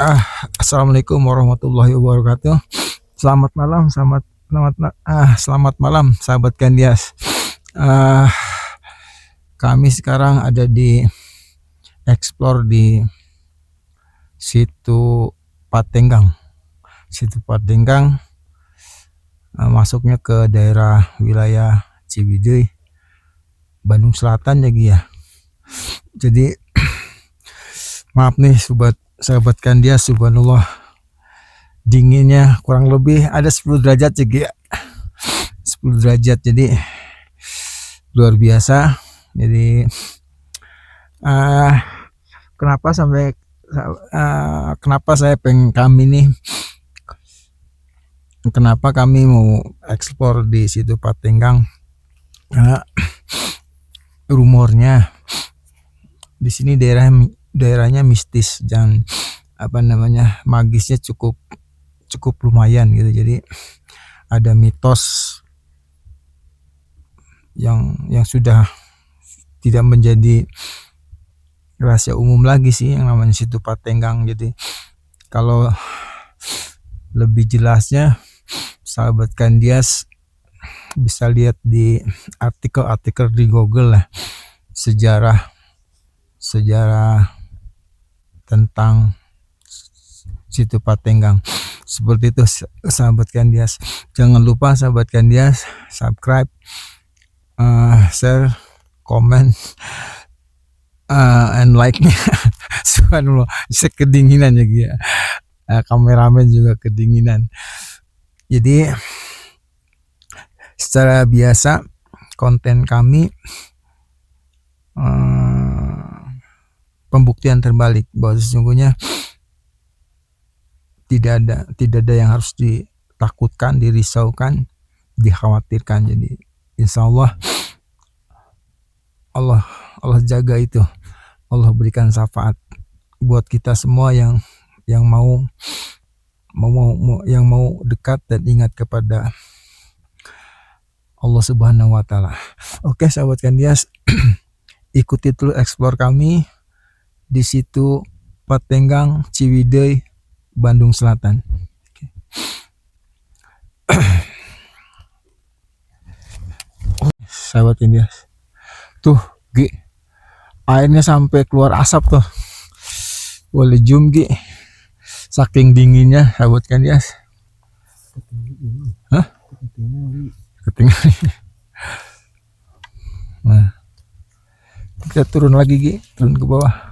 Ah, Assalamualaikum warahmatullahi wabarakatuh. Selamat malam, selamat malam, sahabat Kandias. Ah, Kami sekarang ada di explore di situ Patenggang. Situ Patenggang masuknya ke daerah wilayah Ciwidey, Bandung Selatan ya. Jadi maaf nih sahabat Kandias, subhanallah dinginnya kurang lebih ada 10 derajat ya. 10 derajat, jadi luar biasa. Jadi kenapa kami mau eksplor di situ Patenggang? Karena rumornya di sini daerahnya mistis dan magisnya cukup lumayan gitu. Jadi ada mitos yang sudah tidak menjadi rahasia umum lagi sih, yang namanya situ Patenggang. Jadi kalau lebih jelasnya sahabat Kandias bisa lihat di artikel di Google lah, sejarah tentang situ Patenggang. Seperti itu sahabat Kandias. Jangan lupa sahabat Kandias subscribe, share, comment, and like-nya. Subhanallah, bisa kedinginan ya. Kameramen juga kedinginan. Jadi secara biasa konten kami pembuktian terbalik bahwa sesungguhnya tidak ada yang harus ditakutkan, dirisaukan, dikhawatirkan. Jadi insya Allah jaga itu. Allah berikan syafaat buat kita semua yang mau dekat dan ingat kepada Allah Subhanahu wa taala. Oke sahabat Kandias, ikuti dulu explore kami di situ Patenggang, Ciwidey, Bandung Selatan. Sahabat Kandias, tuh airnya sampai keluar asap tuh. Boleh zoom saking dinginnya sahabat Kandias. Ketinggalan. Nah, kita turun lagi turun ke bawah.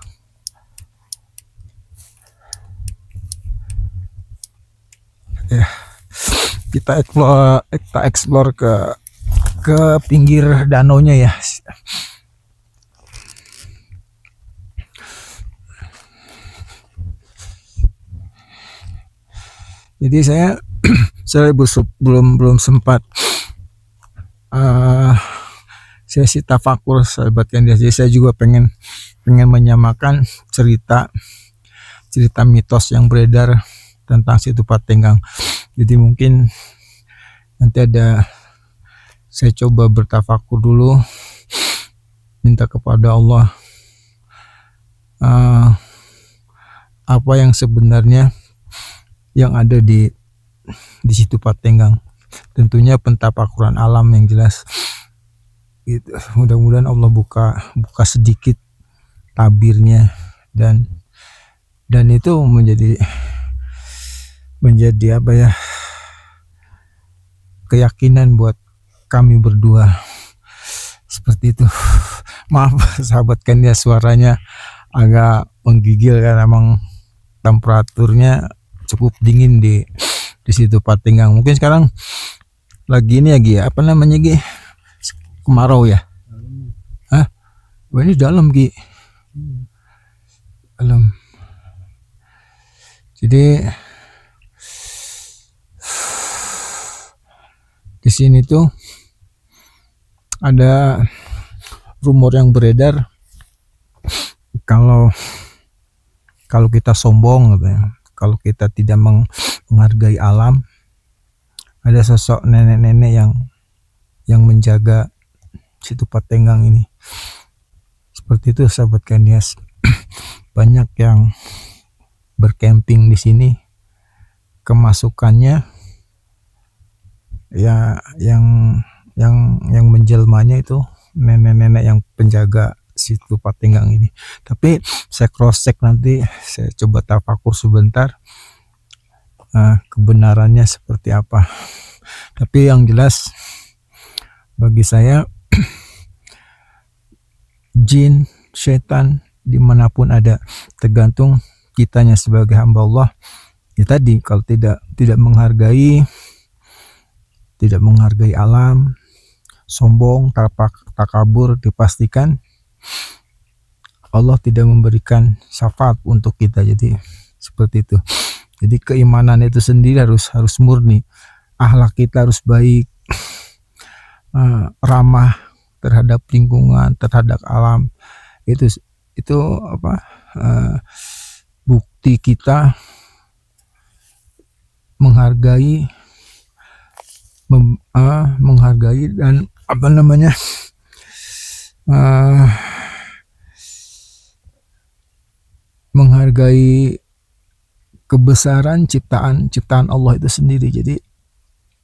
Ya, kita explore ke pinggir danaunya ya. Jadi saya belum sempat sesi tafakur sahabat Kandias. Jadi saya juga pengen menyamakan cerita mitos yang beredar tentang situ Patenggang. Jadi mungkin nanti saya coba bertafakur dulu, minta kepada Allah apa yang sebenarnya yang ada di situ Patenggang. Tentunya pentafakuran alam yang jelas gitu. Mudah-mudahan Allah buka sedikit tabirnya dan itu menjadi keyakinan buat kami berdua. Seperti itu. Maaf sahabat Kandias, suaranya agak menggigil karena emang temperaturnya cukup dingin di situ Patenggang. Mungkin sekarang lagi ini kemarau ya. Wah, ini dalam dalam. Jadi di sini tuh ada rumor yang beredar kalau kita sombong katanya, kalau kita tidak menghargai alam, ada sosok nenek-nenek yang menjaga situ Patenggang ini. Seperti itu sahabat Kandias. Banyak yang camping di sini, kemasukannya ya yang menjelmanya itu nenek-nenek yang penjaga situ Patenggang ini. Tapi saya cross check nanti, saya coba tafakur sebentar kebenarannya seperti apa. Tapi yang jelas bagi saya jin, setan dimanapun ada, tergantung kitanya sebagai hamba Allah. Ya tadi, kalau tidak menghargai alam, sombong, takabur, dipastikan Allah tidak memberikan syafaat untuk kita. Jadi seperti itu. Jadi keimanan itu sendiri harus murni, akhlak kita harus baik, ramah terhadap lingkungan, terhadap alam. Itu apa, bukti kita menghargai dan apa namanya, menghargai kebesaran ciptaan Allah itu sendiri. Jadi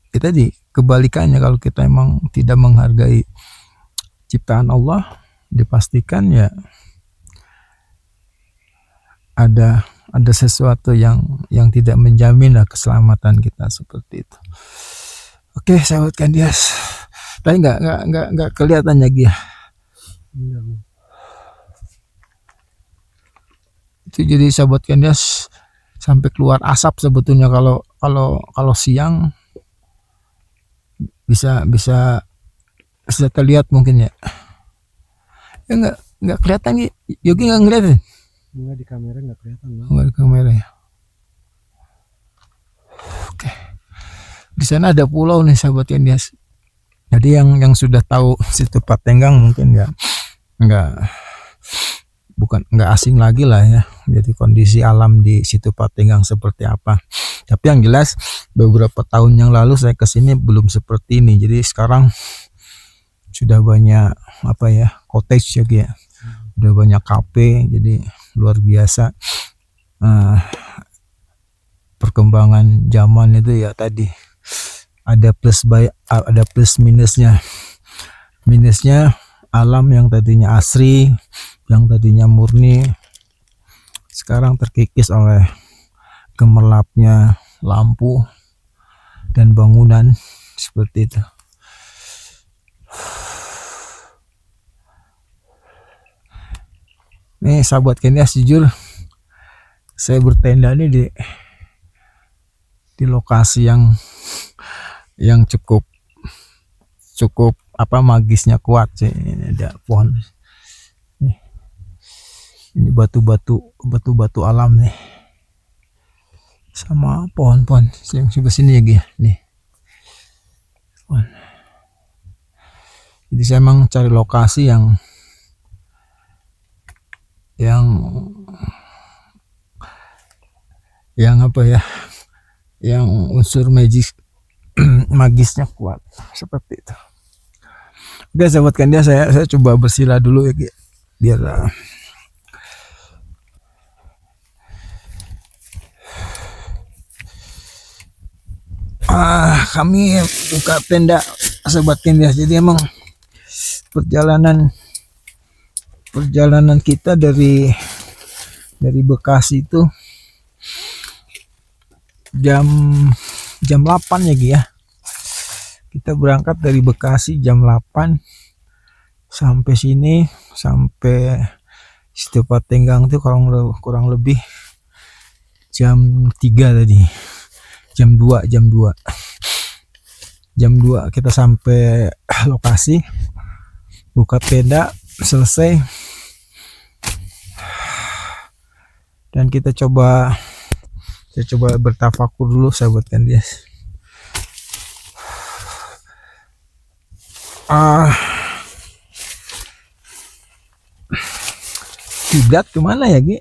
kita kebalikannya, kalau kita emang tidak menghargai ciptaan Allah, dipastikan ya ada sesuatu yang tidak menjamin lah keselamatan kita, seperti itu. Oke, sahabat Kandias, tapi nggak kelihatan lagi ya. Itu jadi sahabat Kandias, sampai keluar asap sebetulnya kalau siang bisa terlihat mungkin ya. Ya nggak kelihatan, Yogi nggak ngeliat ya? Enggak, di kamera nggak kelihatan. Nggak di kamera ya. Oke. Di sana ada pulau nih sahabat Kandias. Jadi yang sudah tahu situ Patenggang mungkin nggak asing lagi lah ya. Jadi kondisi alam di situ Patenggang seperti apa. Tapi yang jelas beberapa tahun yang lalu saya kesini belum seperti ini. Jadi sekarang sudah banyak apa ya, cottage ya, udah banyak kafe. Jadi luar biasa perkembangan zaman itu ya. Tadi ada plus minusnya. Minusnya alam yang tadinya asri, yang tadinya murni, sekarang terkikis oleh gemerlapnya lampu dan bangunan, seperti itu. Nih sahabat Kandias, jujur saya bertenda nih di lokasi yang cukup apa, magisnya kuat sih. Ini ada pohon, ini batu-batu alam nih, sama pohon-pohon yang sebelah sini ya nih. Jadi saya emang cari lokasi yang apa ya, yang unsur magisnya kuat, seperti itu. Oke sahabat Kandias, saya coba bersila dulu ya biar kami buka tenda sahabat Kandias. Jadi emang perjalanan kita dari Bekasi itu jam 8 ya. Kita berangkat dari Bekasi jam 8 sampai sini, sampai situ Patenggang itu kurang lebih jam 3 tadi. Jam 2 kita sampai lokasi, buka tenda, selesai, dan kita coba bertafakur dulu sahabat Kandias. Kiblat kemana ya Gi?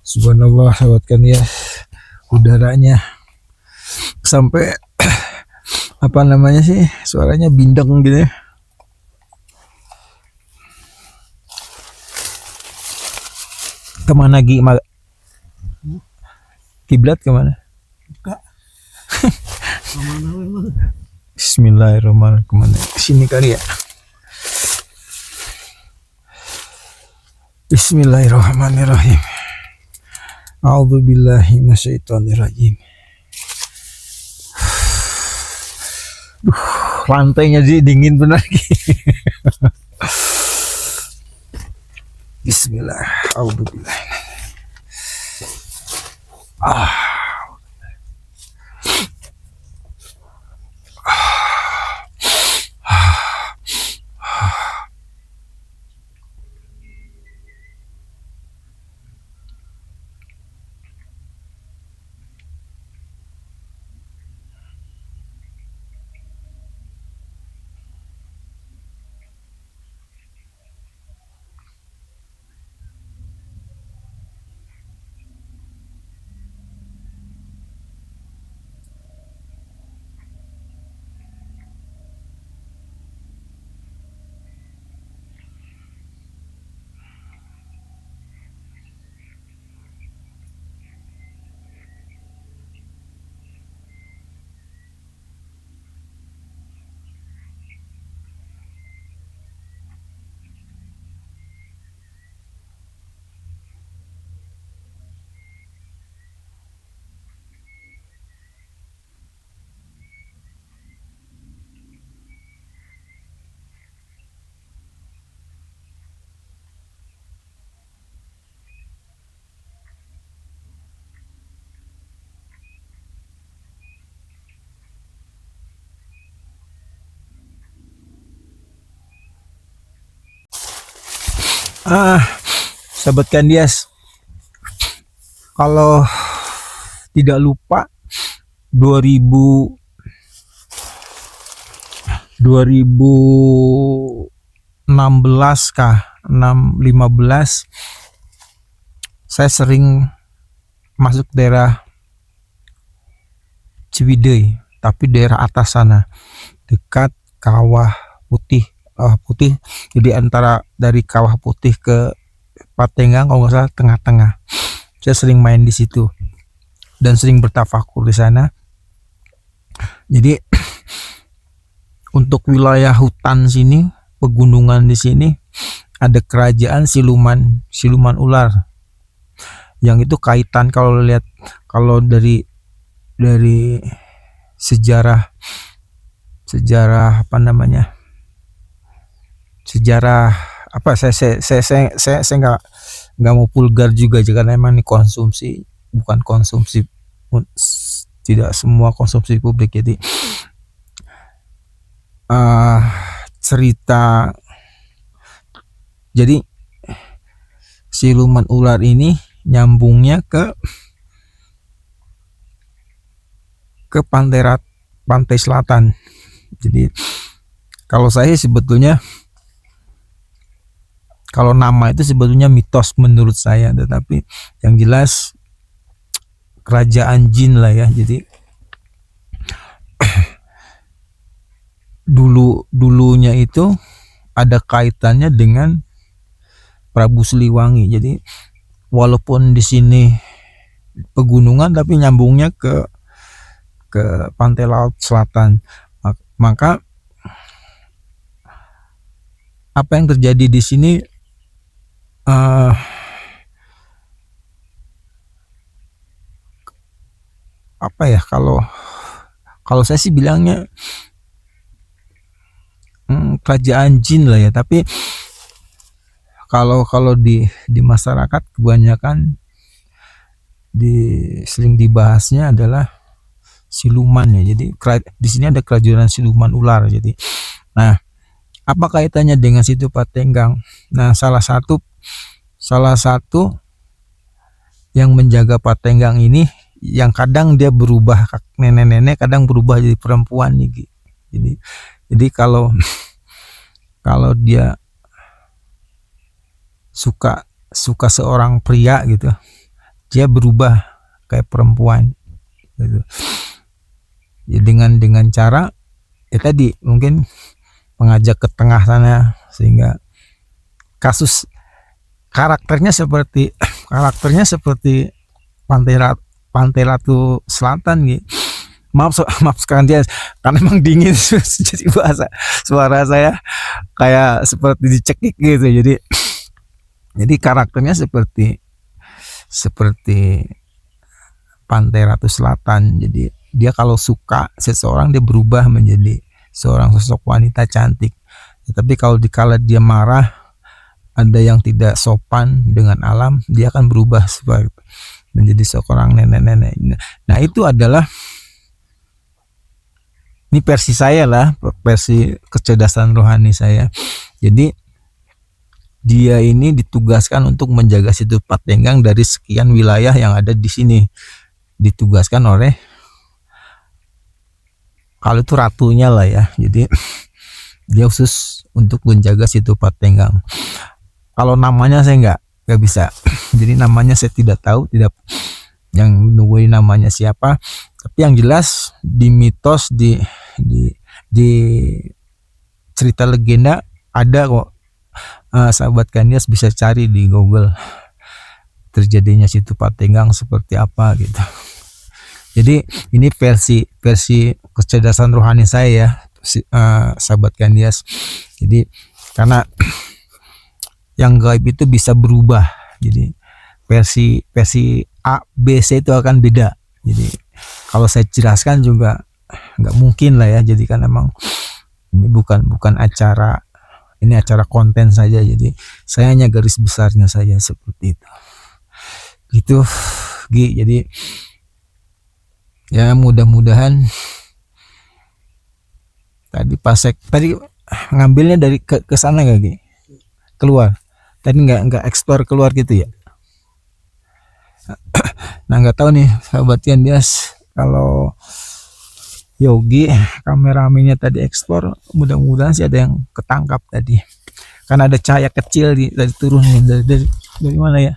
Subhanallah sahabat Kandias, udaranya sampai apa namanya sih, suaranya bindeng gitu ya. Kemana kiblat kemana? Buka. Kemana memang? Bismillahirrahmanirrahim. Kemana? Kesini kali ya. Bismillahirrahmanirrahim. A'udzubillahi minasyaitonirrajim. Lantainya sih dingin benar. Bismillah. A'udzubillah. Sahabat Kandias, kalau tidak lupa 2016 kah 15 saya sering masuk daerah Ciwidey, tapi daerah atas sana dekat Kawah Putih. Putih, jadi antara dari Kawah Putih ke Patenggang kalau nggak salah tengah-tengah. Saya sering main di situ dan sering bertafakur di sana. Jadi untuk wilayah hutan sini, pegunungan di sini ada kerajaan siluman ular. Yang itu kaitan kalau lihat, kalau dari sejarah apa namanya? Sejarah apa, saya nggak mau vulgar juga, karena emang ini konsumsi, bukan konsumsi, tidak semua konsumsi publik. Jadi cerita, jadi siluman ular ini nyambungnya ke pantai selatan. Jadi kalau saya sebetulnya, kalau nama itu sebetulnya mitos menurut saya, tetapi yang jelas kerajaan jin lah ya. Jadi dulunya itu ada kaitannya dengan Prabu Siliwangi. Jadi walaupun di sini pegunungan, tapi nyambungnya ke pantai laut selatan. Maka apa yang terjadi di sini, apa ya, kalau saya sih bilangnya kerajaan jin lah ya. Tapi kalau di masyarakat kebanyakan sering dibahasnya adalah siluman ya. Jadi di sini ada kerajaan siluman ular. Jadi nah, apa kaitannya dengan situ Patenggang? Nah, salah satu yang menjaga Patenggang ini, yang kadang dia berubah, nenek-nenek kadang berubah jadi perempuan nih. Jadi kalau dia suka seorang pria gitu, dia berubah kayak perempuan gitu. Ya, dengan cara ya tadi mungkin mengajak ke tengah sana, sehingga karakternya seperti karakternya seperti Pantai Ratu Selatan gitu. Maaf sekarang dia karena emang dingin jadi suara saya kayak seperti dicekik gitu. Jadi karakternya seperti Pantai Ratu Selatan. Jadi dia kalau suka seseorang dia berubah menjadi seorang sosok wanita cantik. Tapi kalau dikala dia marah, ada yang tidak sopan dengan alam, dia akan berubah menjadi seorang nenek-nenek. Nah itu adalah, ini versi saya lah, versi kecerdasan rohani saya. Jadi dia ini ditugaskan untuk menjaga situ Patenggang dari sekian wilayah yang ada di sini. Ditugaskan oleh, kalau itu ratunya lah ya. Jadi dia khusus untuk menjaga situ Patenggang. Kalau namanya saya nggak bisa. Jadi namanya saya tidak tahu, tidak yang menunggu namanya siapa. Tapi yang jelas di mitos, di cerita legenda ada kok. Sahabat Kandias bisa cari di Google terjadinya situ Patenggang seperti apa gitu. Jadi ini versi kecerdasan rohani saya ya, sahabat Kandias. Jadi karena yang gaib itu bisa berubah. Jadi versi A, B, C itu akan beda. Jadi kalau saya jelaskan juga nggak mungkin lah ya. Jadi kan emang ini bukan acara, ini acara konten saja. Jadi saya hanya garis besarnya saja seperti itu. Gitu, Gi. Jadi ya mudah-mudahan tadi ngambilnya dari ke sana nggak, Gi? Keluar. Tadi nggak explore keluar gitu ya. Nah nggak tahu nih sahabat Kandias, kalau Yogi kameramennya tadi explore, mudah-mudahan sih ada yang ketangkap tadi. Karena ada cahaya kecil dari turun dari mana ya?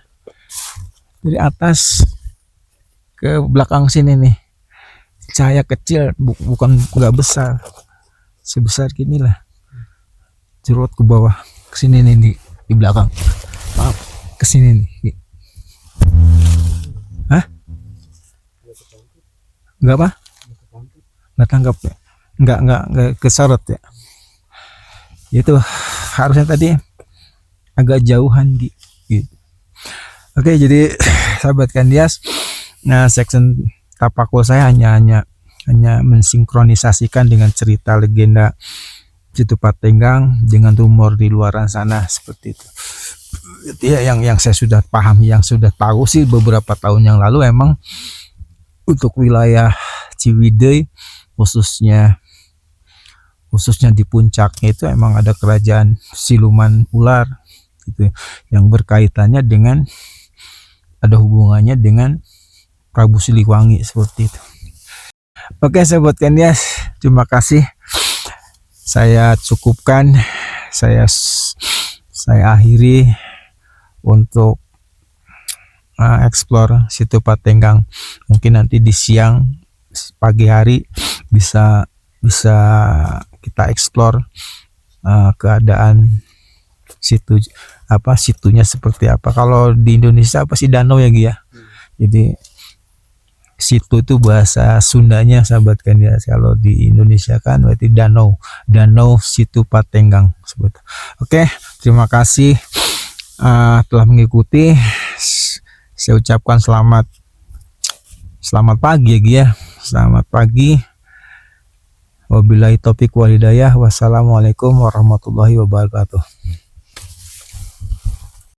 Dari atas ke belakang sini nih. Cahaya kecil, bukan nggak besar. Sebesar gini lah. Jerut ke bawah, ke sini nih di belakang. Maaf, ke sini nih. Hah? Enggak apa? Nggak tangkap ya? Nggak kesorot ya? Itu harusnya tadi agak jauhan gitu. Oke, jadi sahabat Kandias, nah section Tapakul saya hanya mensinkronisasikan dengan cerita legenda situ Patenggang dengan rumor di luaran sana seperti itu. Ya, yang saya sudah paham, yang sudah tahu sih beberapa tahun yang lalu emang untuk wilayah Ciwidey khususnya di puncaknya itu emang ada kerajaan siluman ular gitu, yang berkaitannya dengan, ada hubungannya dengan Prabu Siliwangi seperti itu. Oke sahabat Kandias, terima kasih. Saya cukupkan, saya akhiri untuk explore situ Patenggang. Mungkin nanti di siang, pagi hari bisa kita explore keadaan situnya seperti apa. Kalau di Indonesia apa sih, danau ya Gia? Jadi situ itu bahasa Sundanya sahabat Kandias. Kalau di Indonesia kan berarti danau situ Patenggang sebut. Oke, terima kasih telah mengikuti. Saya ucapkan selamat pagi ya Gia. Selamat pagi. Wabillahi taufiq wal hidayah. Wassalamualaikum warahmatullahi wabarakatuh.